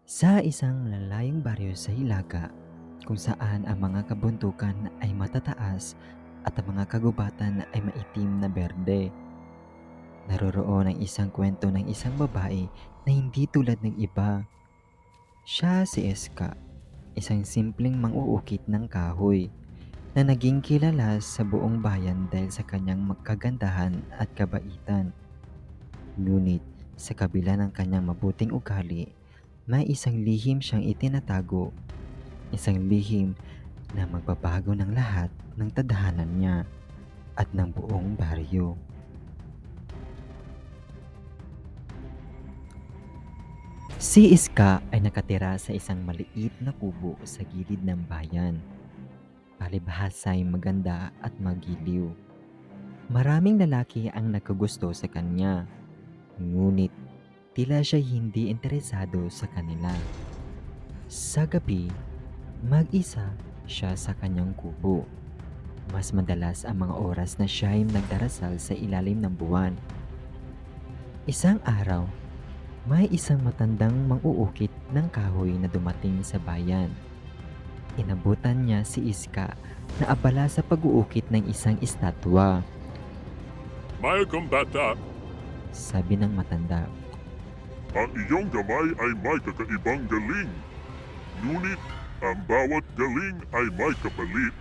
Sa isang malalayong baryo sa Hilaga, kung saan ang mga kabuntukan ay matataas at ang mga kagubatan ay maitim na berde, naroroon ang isang kwento ng isang babae na hindi tulad ng iba. Siya si Eska, isang simpleng mang-uukit ng kahoy na naging kilala sa buong bayan dahil sa kanyang kagandahan at kabaitan. Ngunit sa kabila ng kanyang mabuting ugali, may isang lihim siyang itinatago, isang lihim na magbabago ng lahat ng tadhanan niya at ng buong baryo. Si Iska ay nakatira sa isang maliit na kubo sa gilid ng bayan. Palibhasa ay maganda at magiliw. Maraming lalaki ang nagkagusto sa kanya, ngunit tila siya hindi interesado sa kanila. Sa gabi, mag-isa siya sa kanyang kubo. Mas madalas ang mga oras na siya ay nagdarasal sa ilalim ng buwan. Isang araw, may isang matandang mang-uukit ng kahoy na dumating sa bayan. Inabutan niya si Iska na abala sa pag-uukit ng isang estatwa. Mayagong bata, Sabi ng matanda, ang iyong gamay ay may kakaibang galing. Ngunit ang bawat galing ay may kapalit.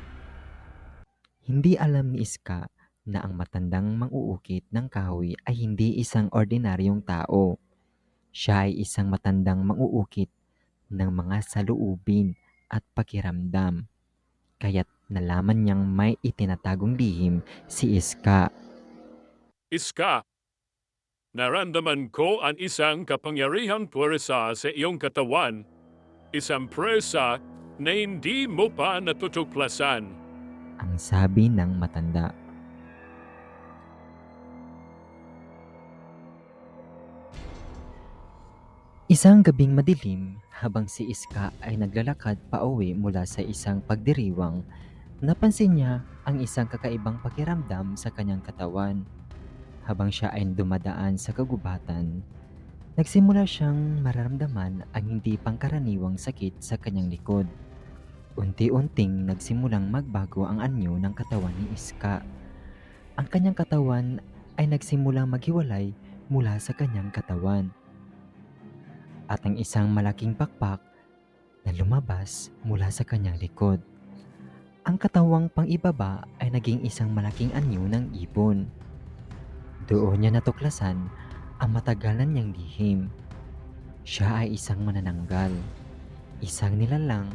hindi alam ni Iska na ang matandang mang-uukit ng kahoy ay hindi isang ordinaryong tao. Siya ay isang matandang mang-uukit ng mga saloobin at pakiramdam. Kaya't nalaman niyang may itinatagong lihim si Iska. Iska, naramdaman ko ang isang kapangyarihang puwersa sa iyong katawan. Isang puwersa na hindi mo pa natutuklasan. Ang sabi ng matanda. Isang gabing madilim, habang si Iska ay naglalakad pauwi mula sa isang pagdiriwang, napansin niya ang isang kakaibang pakiramdam sa kanyang katawan. Habang siya ay dumadaan sa kagubatan, nagsimula siyang mararamdaman ang hindi pangkaraniwang sakit sa kanyang likod. Unti-unting nagsimulang magbago ang anyo ng katawan ni Iska. Ang kanyang katawan ay nagsimulang maghiwalay mula sa kanyang katawan. At ang isang malaking pakpak na lumabas mula sa kanyang likod. Ang katawang pang-ibaba ay naging isang malaking anyo ng ibon. Doon niya natuklasan ang matagalan niyang lihim. Siya ay isang manananggal, isang nilalang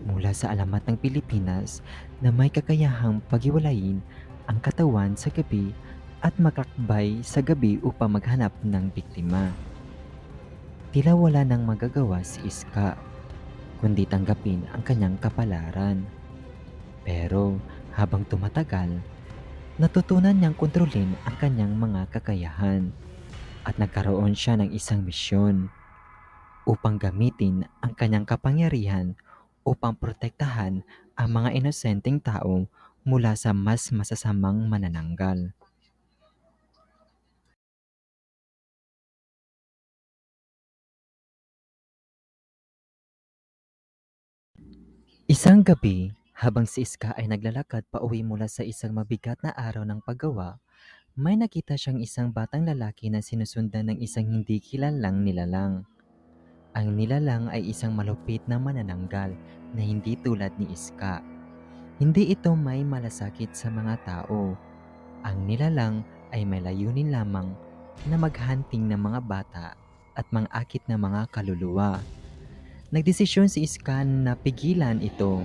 mula sa alamat ng Pilipinas na may kakayahang paghiwalayin ang katawan sa gabi at makakbay sa gabi upang maghanap ng biktima. Tila wala nang magagawa si Iska, kundi tanggapin ang kanyang kapalaran. Pero habang tumatagal, natutunan niyang kontrolin ang kanyang mga kakayahan at nagkaroon siya ng isang misyon upang gamitin ang kanyang kapangyarihan upang protektahan ang mga inosenteng tao mula sa mas masasamang manananggal. Isang gabi, habang si Iska ay naglalakad pauwi mula sa isang mabigat na araw ng paggawa, may nakita siyang isang batang lalaki na sinusundan ng isang hindi kilalang nilalang. Ang nilalang ay isang malupit na manananggal na hindi tulad ni Iska. Hindi ito may malasakit sa mga tao. Ang nilalang ay may layunin lamang na maghunting ng mga bata at mangakit ng mga kaluluwa. Nagdesisyon si Iska na pigilan ito.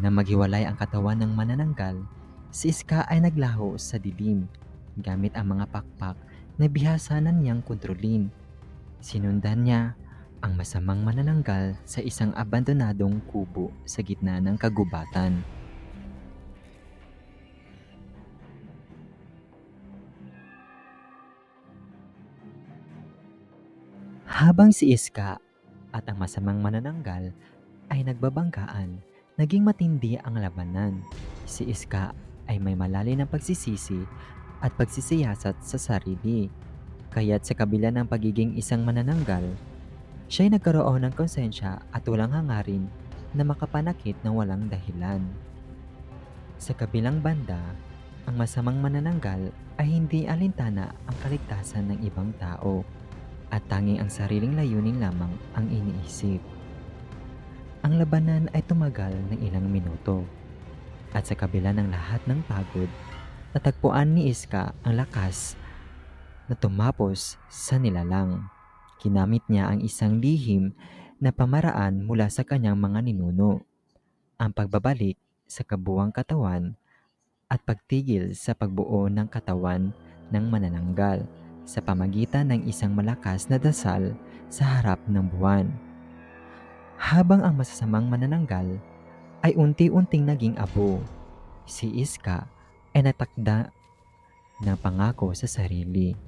Na maghiwalay ang katawan ng manananggal, si Iska ay naglaho sa dilim gamit ang mga pakpak na bihasanan niyang kontrolin. Sinundan niya ang masamang manananggal sa isang abandonadong kubo sa gitna ng kagubatan. Habang si Iska at ang masamang manananggal ay nagbabanggaan, naging matindi ang labanan. Si Iska ay may malalim na pagsisisi at pagsisiyasat sa sarili. Kaya't sa kabila ng pagiging isang manananggal, Siya'y nagkaroon ng konsensya at walang hangarin na makapanakit ng walang dahilan. Sa kabilang banda, ang masamang manananggal ay hindi alintana ang kaligtasan ng ibang tao at tanging ang sariling layunin lamang ang iniisip. Ang labanan ay tumagal ng ilang minuto at sa kabila ng lahat ng pagod, natagpuan ni Iska ang lakas na tumapos sa nilalang. Ginamit niya ang isang lihim na pamaraan mula sa kanyang mga ninuno, ang pagbabalik sa kabuwang katawan at pagtigil sa pagbuo ng katawan ng manananggal sa pamagitan ng isang malakas na dasal sa harap ng buwan. Habang ang masasamang manananggal ay unti-unting naging abo, si Iska ay natakda ng pangako sa sarili.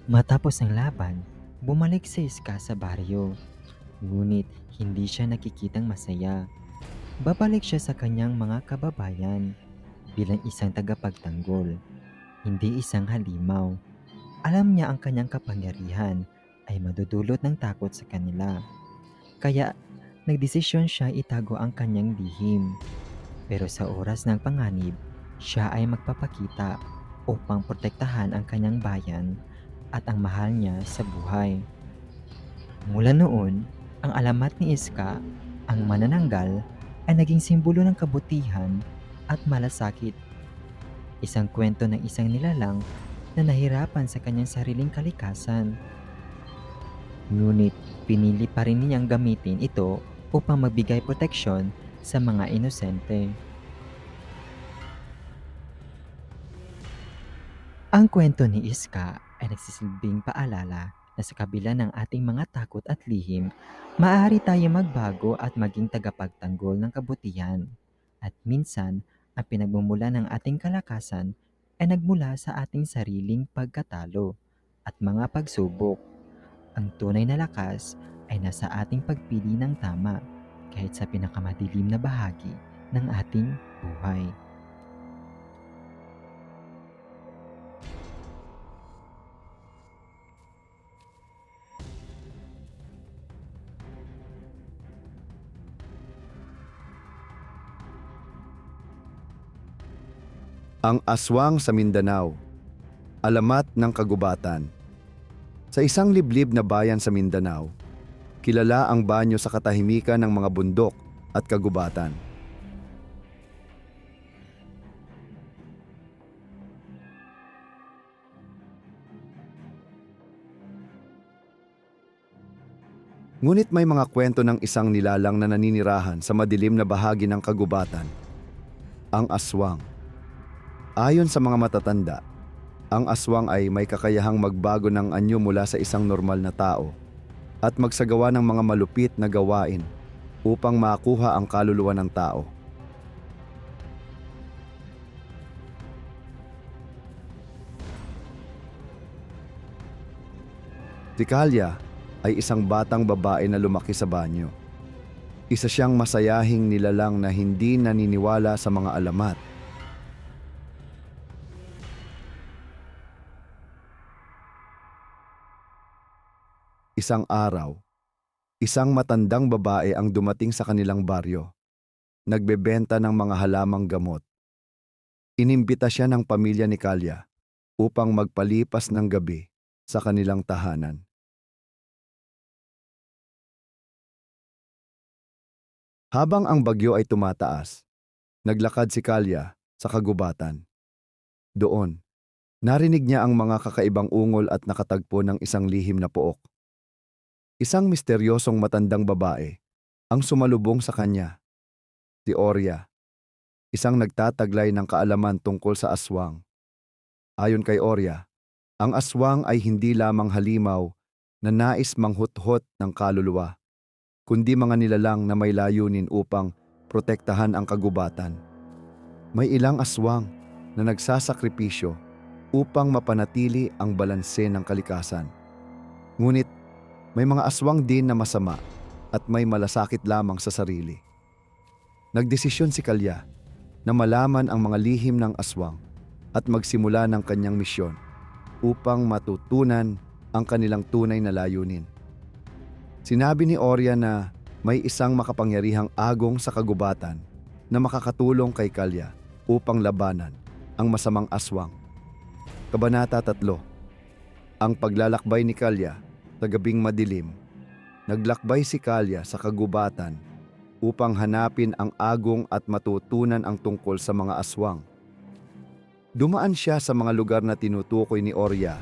Matapos ang laban, bumalik si Iska sa baryo. Ngunit hindi siya nakikitang masaya. Babalik siya sa kanyang mga kababayan bilang isang tagapagtanggol, hindi isang halimaw. Alam niya ang kanyang kapangyarihan ay madudulot ng takot sa kanila. Kaya nagdesisyon siya itago ang kanyang lihim. Pero sa oras ng panganib, siya ay magpapakita upang protektahan ang kanyang bayan at ang mahal niya sa buhay. Mula noon, ang alamat ni Iska, ang manananggal, ay naging simbolo ng kabutihan at malasakit. Isang kwento ng isang nilalang na nahirapan sa kanyang sariling kalikasan. Ngunit pinili pa rin niyang gamitin ito upang magbigay proteksyon sa mga inosente. Ang kwento ni Iska ay nagsisilbing paalala na sa kabila ng ating mga takot at lihim, maaari tayo magbago at maging tagapagtanggol ng kabutihan. At minsan, ang pinagmumula ng ating kalakasan ay nagmula sa ating sariling pagkatalo at mga pagsubok. Ang tunay na lakas ay nasa ating pagpili ng tama kahit sa pinakamadilim na bahagi ng ating buhay. Ang aswang sa Mindanao. Alamat ng kagubatan. Sa isang liblib na bayan sa Mindanao, kilala ang banyo sa katahimikan ng mga bundok at kagubatan. Ngunit may mga kwento ng isang nilalang na naninirahan sa madilim na bahagi ng kagubatan. Ang aswang. Ayon sa mga matatanda, ang aswang ay may kakayahang magbago ng anyo mula sa isang normal na tao at magsagawa ng mga malupit na gawain upang makuha ang kaluluwa ng tao. Si Kalya ay isang batang babae na lumaki sa banyo. Isa siyang masayahing nilalang na hindi naniniwala sa mga alamat. Isang araw, isang matandang babae ang dumating sa kanilang baryo. Nagbebenta ng mga halamang gamot. Inimbita siya ng pamilya ni Kalya upang magpalipas ng gabi sa kanilang tahanan. Habang ang bagyo ay tumataas, naglakad si Kalya sa kagubatan. Doon, narinig niya ang mga kakaibang ungol at nakatagpo ng isang lihim na pook. Isang misteryosong matandang babae ang sumalubong sa kanya, si Orya, isang nagtataglay ng kaalaman tungkol sa aswang. Ayon kay Orya, ang aswang ay hindi lamang halimaw na nais manghuthot ng kaluluwa, kundi mga nilalang na may layunin upang protektahan ang kagubatan. May ilang aswang na nagsasakripisyo upang mapanatili ang balanse ng kalikasan. Ngunit may mga aswang din na masama at may malasakit lamang sa sarili. Nagdesisyon si Kalya na malaman ang mga lihim ng aswang at magsimula ng kanyang misyon upang matutunan ang kanilang tunay na layunin. Sinabi ni Orya na may isang makapangyarihang agong sa kagubatan na makakatulong kay Kalya upang labanan ang masamang aswang. Kabanata 3. Ang paglalakbay ni Kalya sa gabing madilim. Naglakbay si Kalya sa kagubatan upang hanapin ang agong at matutunan ang tungkol sa mga aswang. Dumaan siya sa mga lugar na tinutukoy ni Orya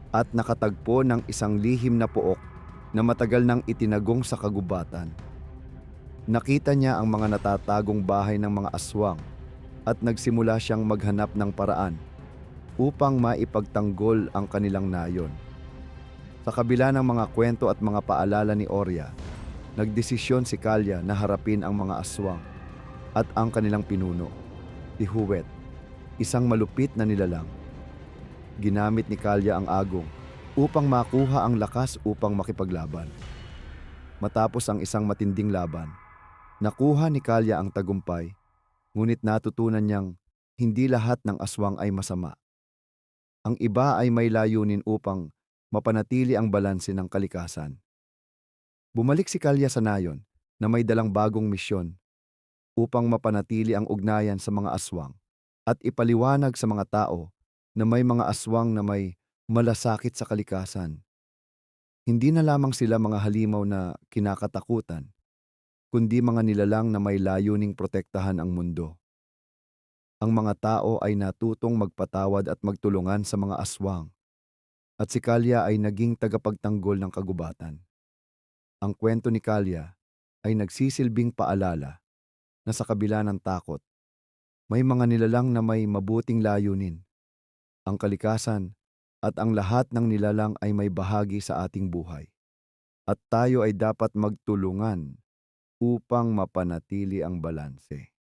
at nakatagpo ng isang lihim na pook na matagal nang itinagong sa kagubatan. Nakita niya ang mga natatagong bahay ng mga aswang at nagsimula siyang maghanap ng paraan upang maipagtanggol ang kanilang nayon. Sa kabila ng mga kwento at mga paalala ni Orya, nagdesisyon si Kalya na harapin ang mga aswang at ang kanilang pinuno, si Huwet, isang malupit na nilalang. Ginamit ni Kalya ang agong upang makuha ang lakas upang makipaglaban. Matapos ang isang matinding laban, nakuha ni Kalya ang tagumpay, ngunit natutunan niyang hindi lahat ng aswang ay masama. Ang iba ay may layunin upang mapanatili ang balanse ng kalikasan. Bumalik si Kalya sa nayon na may dalang bagong misyon upang mapanatili ang ugnayan sa mga aswang at ipaliwanag sa mga tao na may mga aswang na may malasakit sa kalikasan. Hindi na lamang sila mga halimaw na kinakatakutan, kundi mga nilalang na may layuning protektahan ang mundo. Ang mga tao ay natutong magpatawad at magtulungan sa mga aswang, at si Kalya ay naging tagapagtanggol ng kagubatan. Ang kwento ni Kalya ay nagsisilbing paalala na sa kabila ng takot, may mga nilalang na may mabuting layunin. Ang kalikasan at ang lahat ng nilalang ay may bahagi sa ating buhay. At tayo ay dapat magtulungan upang mapanatili ang balanse.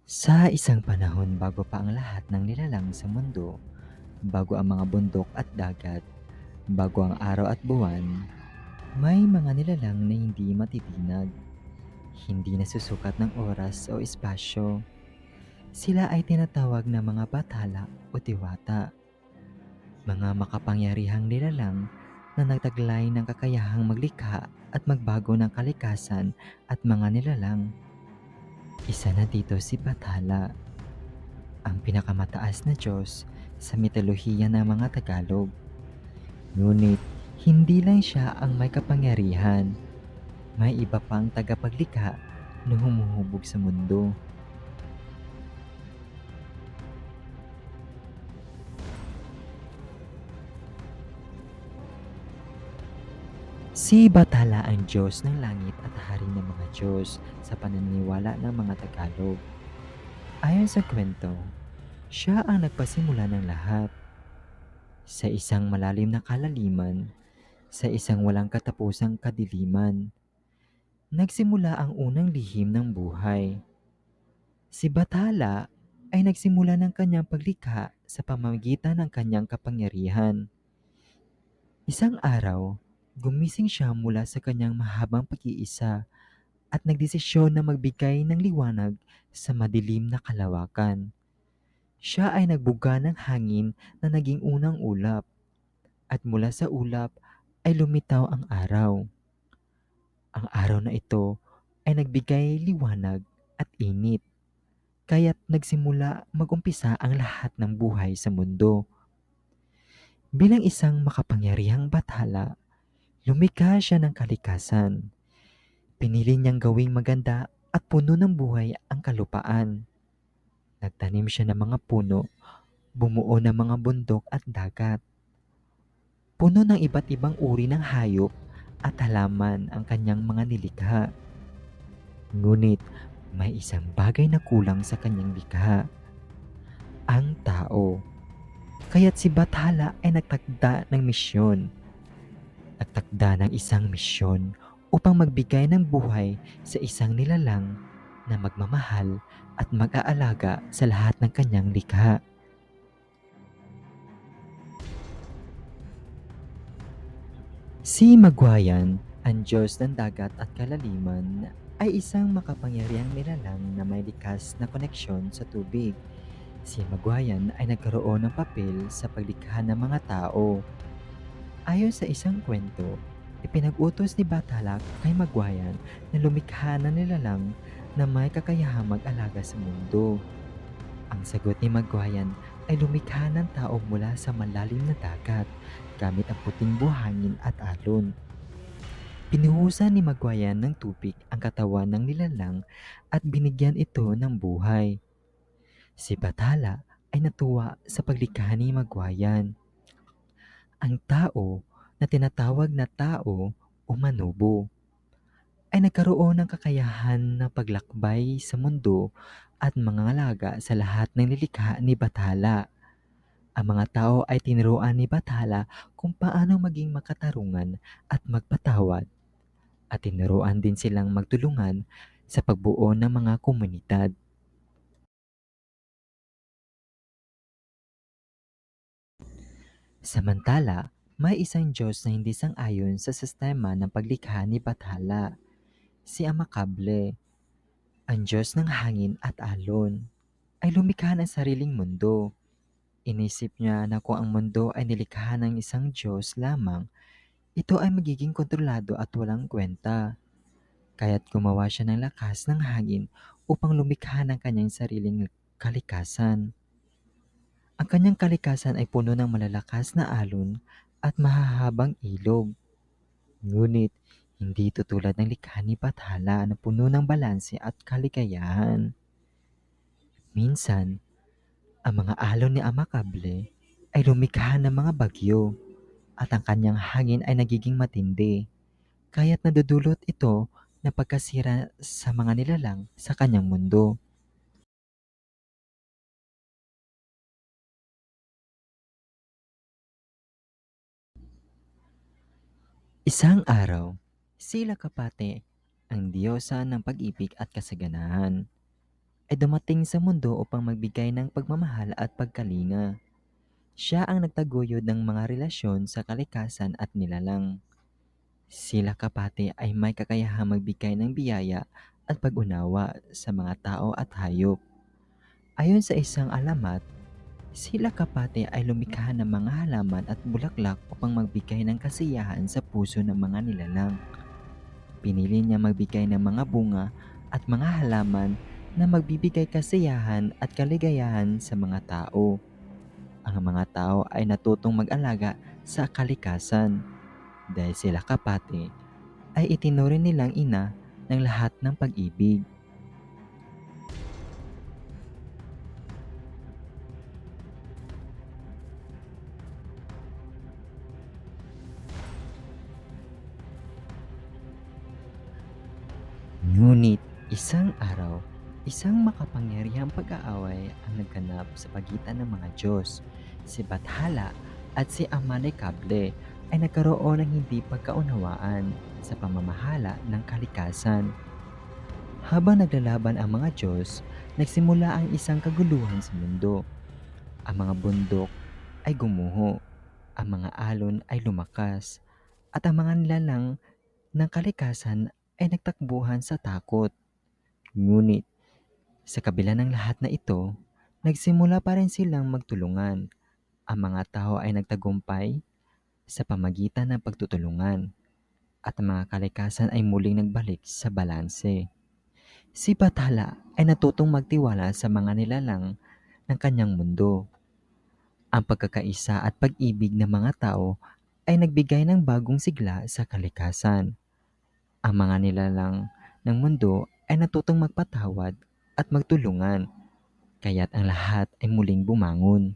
Sa isang panahon bago pa ang lahat ng nilalang sa mundo, bago ang mga bundok at dagat, bago ang araw at buwan, may mga nilalang na hindi matitinag, hindi nasusukat ng oras o espasyo. Sila ay tinatawag na mga bathala o diwata, mga makapangyarihang nilalang na nagtaglay ng kakayahang maglikha at magbago ng kalikasan at mga nilalang. Isa na dito si Bathala, ang pinakamataas na Diyos sa mitolohiya ng mga Tagalog. Ngunit, hindi lang siya ang may kapangyarihan. May iba pang tagapaglikha na humuhubog sa mundo. Si Bathala ang Diyos ng langit at hari ng mga Diyos sa paniniwala ng mga Tagalog. Ayon sa kwento, siya ang nagpasimula ng lahat. Sa isang malalim na kalaliman, sa isang walang katapusang kadiliman, nagsimula ang unang lihim ng buhay. Si Bathala ay nagsimula ng kanyang paglikha sa pamamagitan ng kanyang kapangyarihan. Isang araw, gumising siya mula sa kanyang mahabang pag-iisa at nagdesisyon na magbigay ng liwanag sa madilim na kalawakan. Siya ay nagbuga ng hangin na naging unang ulap at mula sa ulap ay lumitaw ang araw. Ang araw na ito ay nagbigay liwanag at init, kaya't nagsimula magumpisa ang lahat ng buhay sa mundo. Bilang isang makapangyarihang bathala, lumikha siya ng kalikasan. Pinili niyang gawing maganda at puno ng buhay ang kalupaan. Nagtanim siya ng mga puno, bumuo ng mga bundok at dagat. Puno ng iba't ibang uri ng hayop at halaman ang kanyang mga nilikha. Ngunit may isang bagay na kulang sa kanyang likha, ang tao. Kaya't si Bathala ay nagtakda ng misyon. Nagtakda ng isang misyon upang magbigay ng buhay sa isang nilalang na magmamahal at mag-aalaga sa lahat ng kanyang likha. Si Magwayan, ang Diyos ng dagat at kalaliman, ay isang makapangyarihang nilalang na may likas na koneksyon sa tubig. Si Magwayan ay nagkaroon ng papel sa paglikha ng mga tao. Ayon sa isang kwento, ipinag-utos ni Batalak kay Magwayan na lumikha ng nilalang na may kakayahang mag-alaga sa mundo. Ang sagot ni Magwayan ay lumikha ng tao mula sa malalim na dagat gamit ang puting buhangin at alon. Pinuhusan ni Magwayan ng tubig ang katawan ng nilalang at binigyan ito ng buhay. Si Bathala ay natuwa sa paglikha ni Magwayan. Ang tao na tinatawag na tao o manubo ay nagkaroon ng kakayahan na paglakbay sa mundo at mangangalaga sa lahat ng nilikha ni Bathala. Ang mga tao ay tinuruan ni Bathala kung paano maging makatarungan at magpatawad, at tinuruan din silang magtulungan sa pagbuo ng mga komunidad. Samantala, may isang Diyos na hindi sang-ayon sa sistema ng paglikha ni Bathala, si Amakable, ang Diyos ng hangin at alon, ay lumikha ng sariling mundo. Inisip niya na kung ang mundo ay nilikha ng isang Diyos lamang, ito ay magiging kontrolado at walang kwenta. Kaya't gumawa siya ng lakas ng hangin upang lumikha ng kanyang sariling kalikasan. Ang kanyang kalikasan ay puno ng malalakas na alon at mahahabang ilog. Ngunit, hindi tutulad ng likha ni Bathala na puno ng balanse at kaligayahan. Minsan, ang mga alon ni Amakable ay lumikha ng mga bagyo at ang kanyang hangin ay nagiging matindi, kaya't nadudulot ito ng pagkasira sa mga nilalang sa kanyang mundo. Isang araw, si Lakapate, ang diyosa ng pag-ibig at kasaganahan, ay dumating sa mundo upang magbigay ng pagmamahal at pagkalinga. Siya ang nagtaguyod ng mga relasyon sa kalikasan at nilalang. Sila kapati ay may kakayahang magbigay ng biyaya at pag-unawa sa mga tao at hayop. Ayon sa isang alamat, sila kapati ay lumikha ng mga halaman at bulaklak upang magbigay ng kasiyahan sa puso ng mga nilalang. Pinili niya magbigay ng mga bunga at mga halaman na magbibigay kasiyahan at kaligayahan sa mga tao. Ang mga tao ay natutong mag-alaga sa kalikasan dahil sila kapati ay itinuring nilang ina ng lahat ng pag-ibig. Ngunit isang araw, isang makapangyarihang pag-aaway ang nagganap sa pagitan ng mga Diyos. Si Bathala at si Amalekable ay nagkaroon ng hindi pagkaunawaan sa pamamahala ng kalikasan. Habang naglalaban ang mga Diyos, nagsimula ang isang kaguluhan sa mundo. Ang mga bundok ay gumuho, ang mga alon ay lumakas, at ang mga nilalang ng kalikasan ay nagtakbuhan sa takot. Ngunit sa kabila ng lahat na ito, nagsimula pa rin silang magtulungan. Ang mga tao ay nagtagumpay sa pamagitan ng pagtutulungan at ang mga kalikasan ay muling nagbalik sa balanse. Si Bathala ay natutong magtiwala sa mga nilalang ng kanyang mundo. Ang pagkakaisa at pag-ibig ng mga tao ay nagbigay ng bagong sigla sa kalikasan. Ang mga nilalang ng mundo ay natutong magpatawad at magtulungan, kaya't ang lahat ay muling bumangon.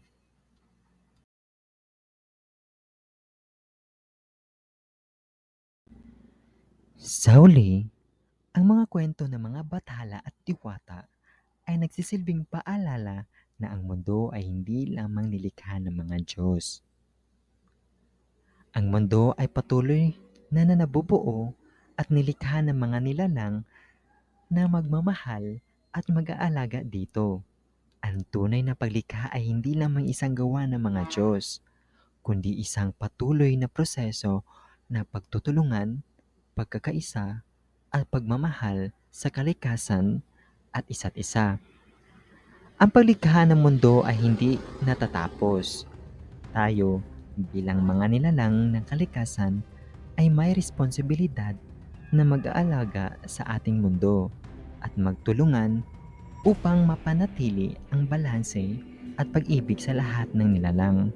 Sa huli, ang mga kwento ng mga bathala at diwata ay nagsisilbing paalala na ang mundo ay hindi lamang nilikha ng mga Diyos. Ang mundo ay patuloy na nabubuo at nilikha ng mga nilalang na magmamahal at mag-aalaga dito. Ang tunay na paglikha ay hindi lamang isang gawa ng mga Diyos, kundi isang patuloy na proseso na pagtutulungan, pagkakaisa, at pagmamahal sa kalikasan at isa't isa. Ang paglikha ng mundo ay hindi natatapos. Tayo, bilang mga nilalang ng kalikasan, ay may responsibilidad na mag-aalaga sa ating mundo at magtulungan upang mapanatili ang balanse at pag-ibig sa lahat ng nilalang.